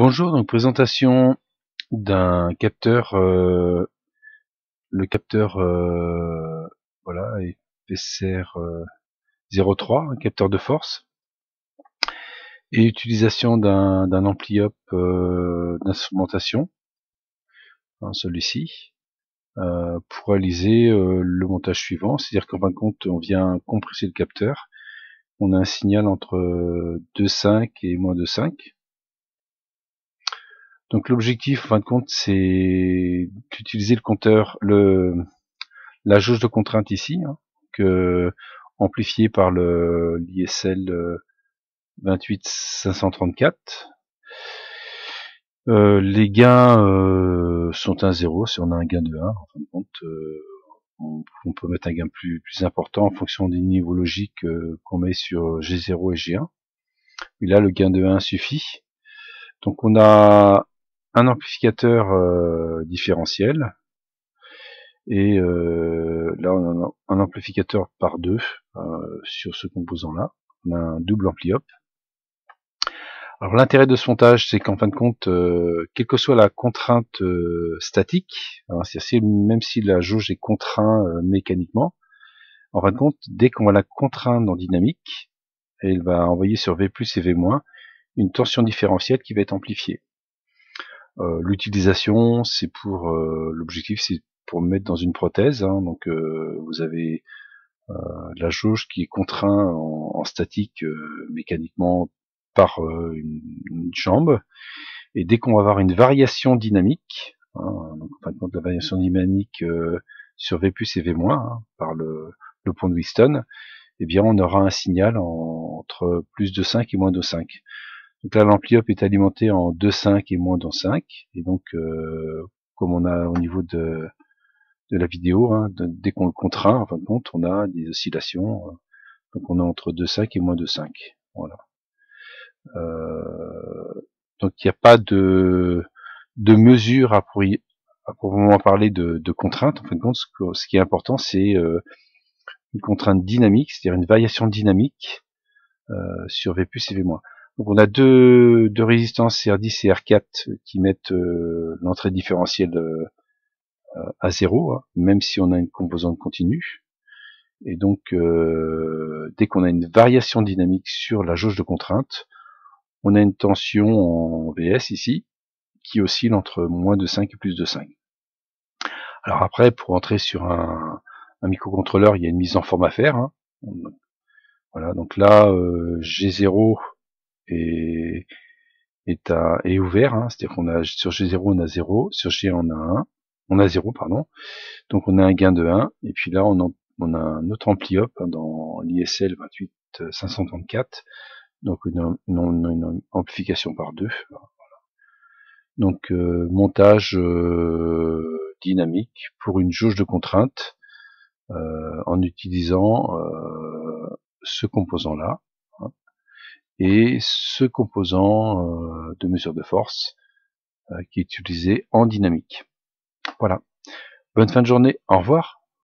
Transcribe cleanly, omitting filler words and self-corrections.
Bonjour, donc présentation d'un capteur, le capteur voilà, FSR 03, un capteur de force, et utilisation d'un ampli-up d'instrumentation, celui-ci, pour réaliser le montage suivant, c'est-à-dire qu'en fin de compte, on vient compresser le capteur, on a un signal entre 2,5 et moins 2,5. Donc l'objectif, en fin de compte, c'est d'utiliser le compteur, la jauge de contrainte ici, amplifiée par le l'ISL 28534. Les gains sont un 0 si on a un gain de 1. En fin de compte, on peut mettre un gain plus important en fonction des niveaux logiques qu'on met sur G0 et G1. Et là, le gain de 1 suffit. Donc on a un amplificateur différentiel, et là on a un amplificateur par 2 sur ce composant là. On a un double ampli-up. Alors l'intérêt de ce montage, c'est qu'en fin de compte, quelle que soit la contrainte statique, hein, c'est-à-dire même si la jauge est contrainte mécaniquement, en fin de compte, dès qu'on va la contraindre en dynamique, elle va envoyer sur V+ et V- une tension différentielle qui va être amplifiée. L'utilisation, c'est pour l'objectif, c'est pour mettre dans une prothèse, hein, donc vous avez la jauge qui est contrainte en statique mécaniquement par une jambe, et dès qu'on va avoir une variation dynamique, donc en fin de compte la variation dynamique sur V+ et V-, par le pont de Wheatstone, eh bien on aura un signal entre plus de 5 et moins de 5. Donc là l'ampli-up est alimenté en 2,5 et moins de 5, et donc comme on a au niveau de la vidéo, dès qu'on le contraint, en fin de compte, on a des oscillations, donc on est entre 2,5 et moins de 5. Voilà. Donc il n'y a pas de mesure à proprement parler de contrainte. En fin de compte, ce qui est important, c'est une contrainte dynamique, c'est-à-dire une variation dynamique sur V+ et V-. Donc on a deux résistances R10 et R4 qui mettent l'entrée différentielle à 0, même si on a une composante continue. Et donc dès qu'on a une variation dynamique sur la jauge de contrainte, on a une tension en Vs ici qui oscille entre moins de 5 et plus de 5. Alors après, pour entrer sur un microcontrôleur, il y a une mise en forme à faire. Voilà, donc là, G0 est ouvert, c'est-à-dire qu'on a sur G0 on a 0, sur G on a 1, on a 0, pardon, donc on a un gain de 1, et puis là on a un autre ampli-up dans l'ISL 28534, donc une amplification par 2. Donc montage dynamique pour une jauge de contrainte en utilisant ce composant là, et ce composant de mesure de force qui est utilisé en dynamique. Voilà. Bonne fin de journée. Au revoir.